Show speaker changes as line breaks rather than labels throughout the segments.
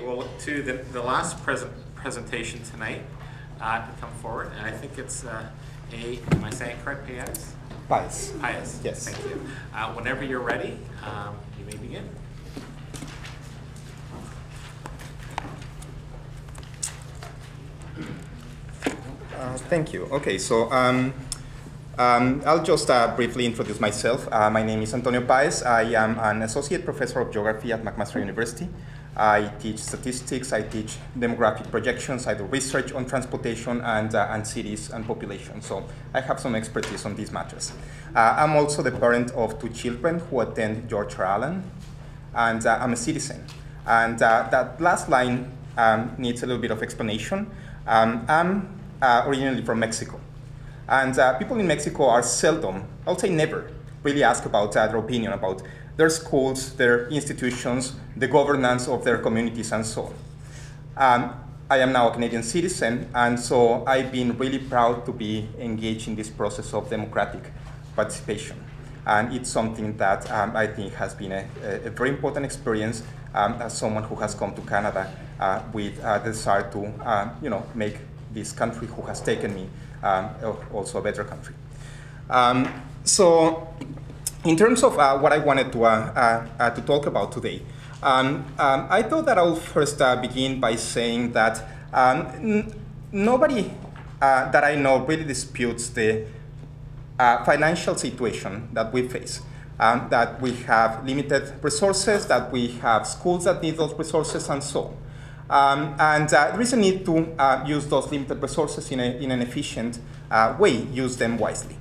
well, to the last presentation tonight to come forward, and I think it's am I saying correct, Paez?
Paez.
Paez.
Yes.
Thank you. Whenever you're ready, you may begin.
Thank you. Okay, so I'll just briefly introduce myself. My name is Antonio Paez. I am an associate professor of geography at McMaster University. I teach statistics, I teach demographic projections, I do research on transportation and cities and population. So I have some expertise on these matters. I'm also the parent of 2 children who attend George R. Allen, and I'm a citizen. And that last line needs a little bit of explanation. I'm originally from Mexico. And people in Mexico are seldom, I'll say never, really ask about their opinion about their schools, their institutions, the governance of their communities, and so on. I am now a Canadian citizen, and so I've been really proud to be engaged in this process of democratic participation. And it's something that I think has been a very important experience as someone who has come to Canada with the desire to make this country who has taken me also a better country. So in terms of what I wanted to talk about today, I thought that I'll first begin by saying that nobody that I know really disputes the financial situation that we face, that we have limited resources, that we have schools that need those resources, and so on. And there is a need to use those limited resources in an efficient way, use them wisely.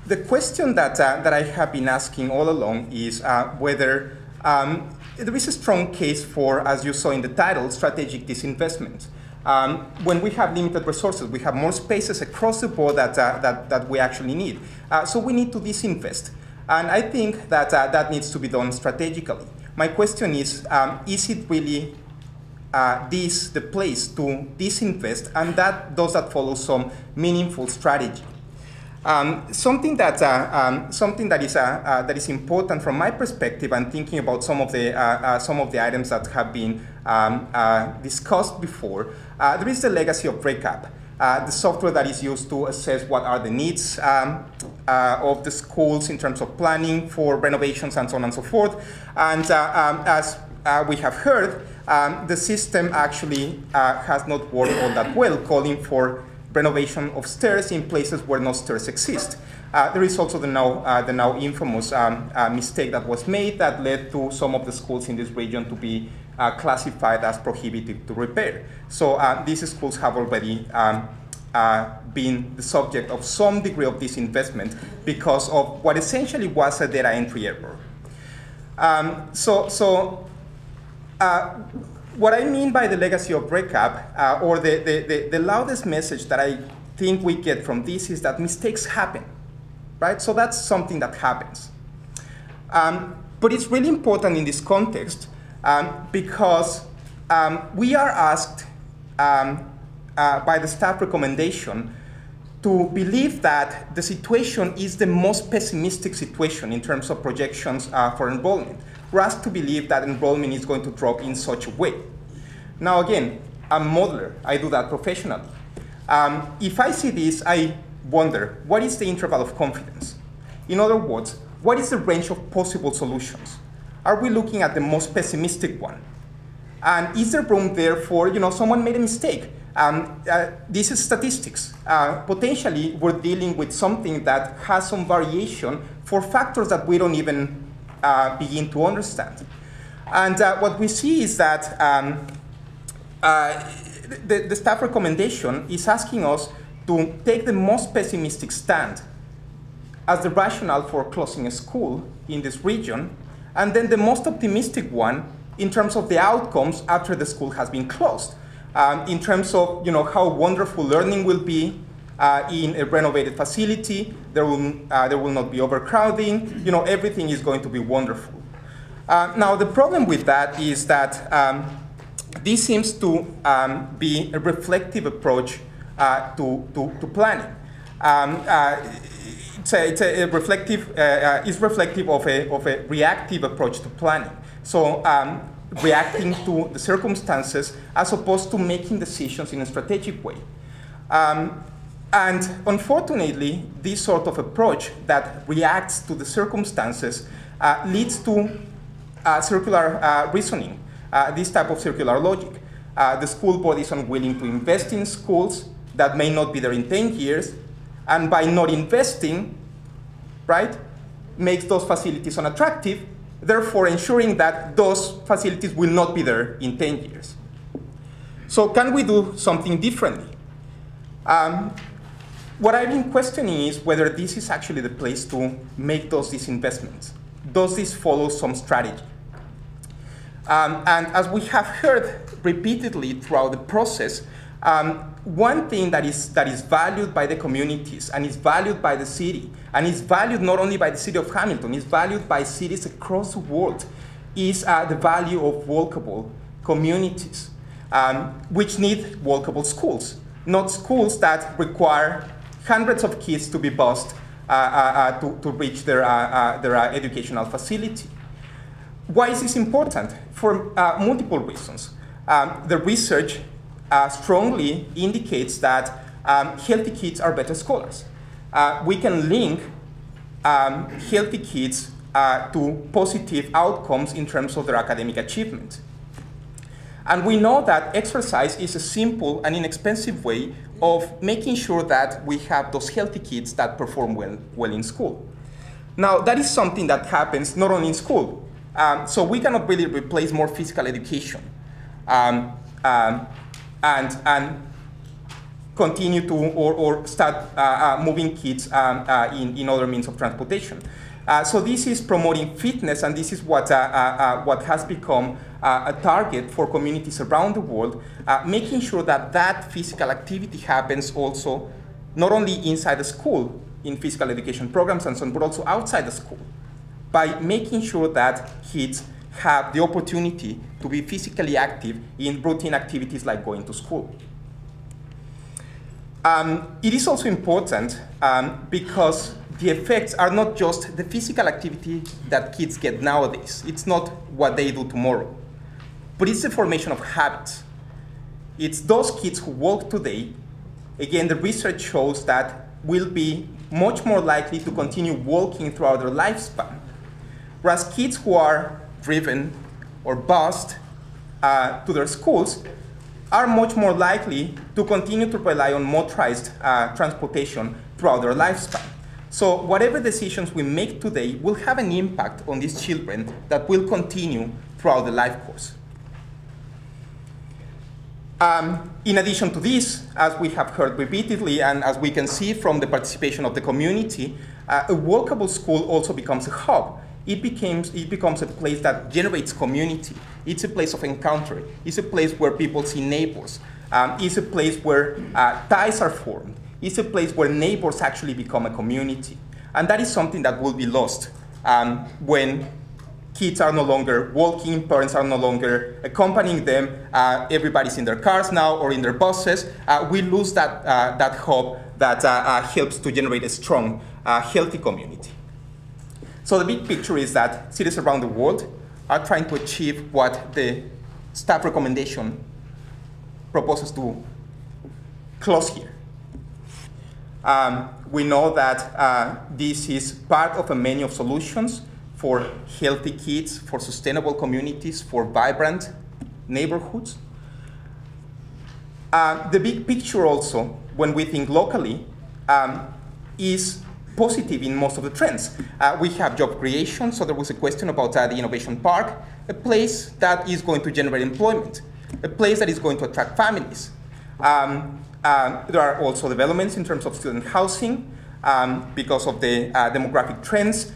The question that I have been asking all along is whether there is a strong case for, as you saw in the title, strategic disinvestment. When we have limited resources, we have more spaces across the board that we actually need. So we need to disinvest. And I think that that needs to be done strategically. My question is it really this the place to disinvest, and does that follow some meaningful strategy? Something that is important from my perspective, and thinking about some of the items that have been discussed before, there is the legacy of breakup, the software that is used to assess what are the needs of the schools in terms of planning for renovations and so on and so forth. And as we have heard, the system actually has not worked all that well, calling for renovation of stairs in places where no stairs exist. There is also the now infamous mistake that was made that led to some of the schools in this region to be classified as prohibited to repair. So these schools have already been the subject of some degree of disinvestment because of what essentially was a data entry error. What I mean by the legacy of breakup, or the loudest message that I think we get from this, is that mistakes happen, right? So that's something that happens. But it's really important in this context because we are asked by the staff recommendation to believe that the situation is the most pessimistic situation in terms of projections for enrollment. We're asked to believe that enrollment is going to drop in such a way. Now again, I'm a modeler, I do that professionally. If I see this, I wonder, what is the interval of confidence? In other words, what is the range of possible solutions? Are we looking at the most pessimistic one? And is there room there for, someone made a mistake? This is statistics. Potentially, we're dealing with something that has some variation for factors that we don't even begin to understand. And what we see is that the staff recommendation is asking us to take the most pessimistic stand as the rationale for closing a school in this region, and then the most optimistic one in terms of the outcomes after the school has been closed, in terms of how wonderful learning will be in a renovated facility. There will not be overcrowding. Everything is going to be wonderful. Now the problem with that is that this seems to be a reflective approach to planning. It's reflective of a reactive approach to planning. So reacting to the circumstances as opposed to making decisions in a strategic way. And unfortunately, this sort of approach that reacts to the circumstances leads to circular reasoning, this type of circular logic. The school board is unwilling to invest in schools that may not be there in 10 years, and by not investing, right, makes those facilities unattractive, therefore ensuring that those facilities will not be there in 10 years. So can we do something differently? What I've been questioning is whether this is actually the place to make those disinvestments. Does this follow some strategy? And as we have heard repeatedly throughout the process, one thing that is valued by the communities and is valued by the city, and is valued not only by the city of Hamilton, is valued by cities across the world, is the value of walkable communities, which need walkable schools, not schools that require hundreds of kids to be bused to reach their educational facility. Why is this important? For multiple reasons. The research strongly indicates that healthy kids are better scholars. We can link healthy kids to positive outcomes in terms of their academic achievement. And we know that exercise is a simple and inexpensive way of making sure that we have those healthy kids that perform well in school. Now, that is something that happens not only in school. So we cannot really replace more physical education and continue to or start moving kids in other means of transportation. So this is promoting fitness, and this is what has become a target for communities around the world, making sure that that physical activity happens also not only inside the school in physical education programs and so on, but also outside the school, by making sure that kids have the opportunity to be physically active in routine activities like going to school. It is also important because the effects are not just the physical activity that kids get nowadays. It's not what they do tomorrow, but it's the formation of habits. It's those kids who walk today, again, the research shows that will be much more likely to continue walking throughout their lifespan. Whereas kids who are driven or bused to their schools are much more likely to continue to rely on motorized transportation throughout their lifespan. So whatever decisions we make today will have an impact on these children that will continue throughout the life course. In addition to this, as we have heard repeatedly, and as we can see from the participation of the community, a walkable school also becomes a hub. It becomes a place that generates community. It's a place of encounter. It's a place where people see neighbors. It's a place where ties are formed. It's a place where neighbors actually become a community. And that is something that will be lost when kids are no longer walking, parents are no longer accompanying them, everybody's in their cars now or in their buses. We lose that hub that helps to generate a strong, healthy community. So the big picture is that cities around the world are trying to achieve what the staff recommendation proposes to close here. We know that this is part of a menu of solutions for healthy kids, for sustainable communities, for vibrant neighborhoods. The big picture also, when we think locally, is positive in most of the trends. We have job creation, so there was a question about the Innovation Park, a place that is going to generate employment, a place that is going to attract families. There are also developments in terms of student housing because of the demographic trends.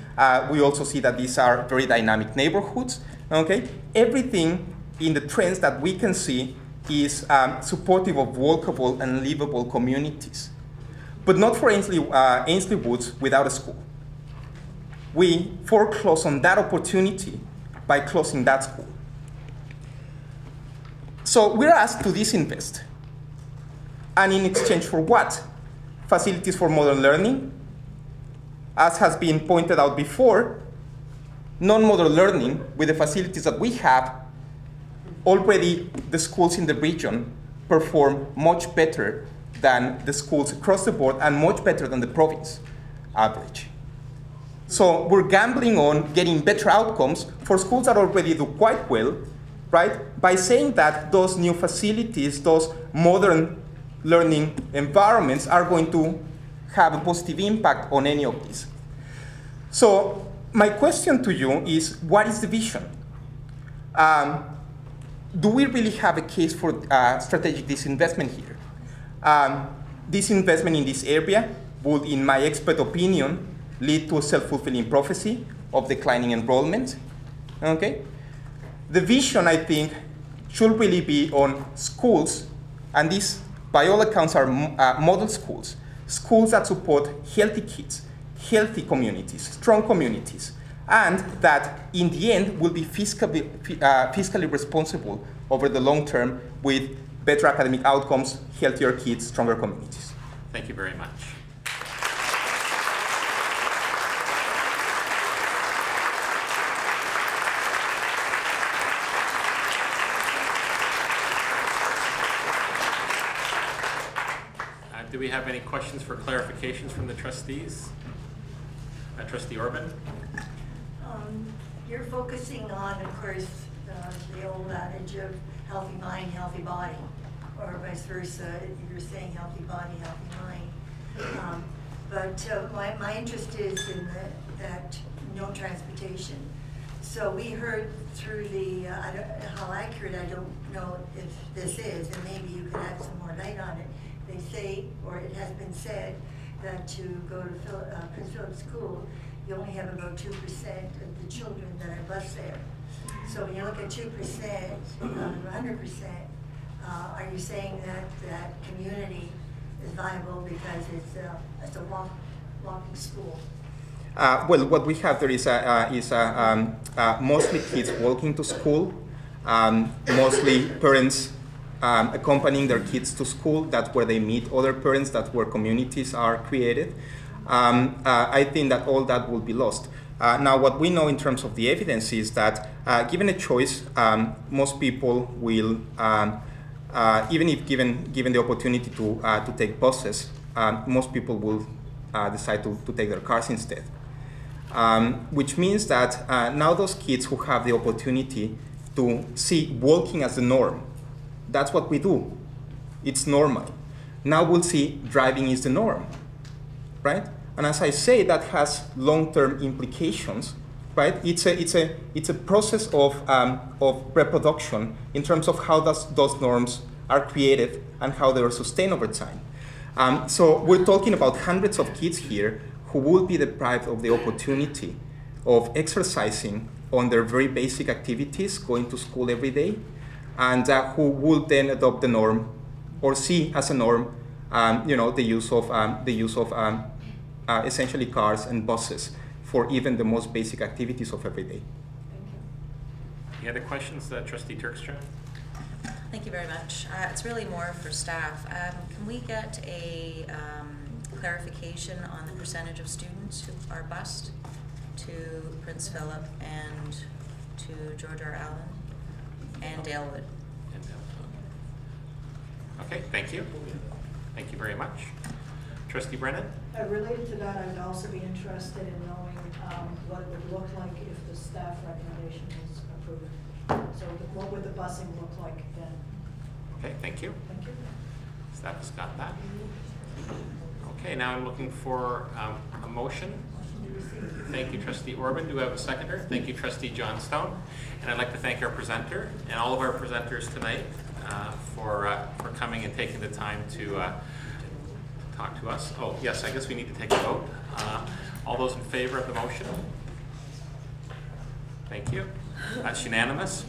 We also see that these are very dynamic neighborhoods. Okay? Everything in the trends that we can see is supportive of walkable and livable communities. But not for Ainsley Woods without a school. We foreclose on that opportunity by closing that school. So we're asked to disinvest. And in exchange for what? Facilities for modern learning. As has been pointed out before, non-modern learning with the facilities that we have already the schools in the region perform much better than the schools across the board and much better than the province average. So we're gambling on getting better outcomes for schools that already do quite well, right? By saying that those new facilities, those modern learning environments are going to have a positive impact on any of these. So my question to you is, what is the vision? Do we really have a case for strategic disinvestment here? Disinvestment in this area would, in my expert opinion, lead to a self-fulfilling prophecy of declining enrollment. Okay? The vision, I think, should really be on schools, and these, by all accounts, are model schools, schools that support healthy kids, healthy communities, strong communities, and that, in the end, will be fiscally responsible over the long term with better academic outcomes, healthier kids, stronger communities.
Thank you very much. Do we have any questions for clarifications from the trustees? Trustee Orban?
You're focusing on, of course, the old adage of healthy mind, healthy body, or vice versa. You're saying healthy body, healthy mind. But my interest is in that no transportation. So we heard through the, how accurate I don't know if this is, and maybe you could add some more light on it. They say, or it has been said, that to go to Prince Philip School, you only have about 2% of the children that are bused there. So when you look at 2% of 100%, are you saying that that community is viable because it's a walking school?
Well, what we have there is mostly kids walking to school, mostly parents accompanying their kids to school. That's where they meet other parents. That's where communities are created. I think that all that will be lost. Now, what we know in terms of the evidence is that given a choice, most people will, even if given the opportunity to take buses, most people will decide to take their cars instead. Which means that now those kids who have the opportunity to see walking as the norm, that's what we do. It's normal. Now we'll see driving is the norm, right? And as I say, that has long-term implications, right? It's a process of reproduction in terms of how those norms are created and how they are sustained over time. So we're talking about hundreds of kids here who will be deprived of the opportunity of exercising on their very basic activities, going to school every day, and who will then adopt the norm or see as a norm, the use of essentially cars and buses for even the most basic activities of every day.
Thank you.
Any other questions, Trustee Turkstrom?
Thank you very much. It's really more for staff. Can we get a clarification on the percentage of students who are bused to Prince Philip and to George R. Allen and Dalewood?
Okay, thank you. Thank you very much. Trustee Brennan?
Related to that, I would also be interested in knowing what it would look like if the staff recommendation was approved. So what would the busing look like then?
Okay, thank you.
Thank you.
Staff has got that. Okay, now I'm looking for a motion. Thank you, Trustee Orban. Do we have a seconder? Thank you, Trustee Johnstone. And I'd like to thank our presenter and all of our presenters tonight for coming and taking the time to talk to us. Oh, yes, I guess we need to take a vote. All those in favor of the motion? Thank you. That's unanimous.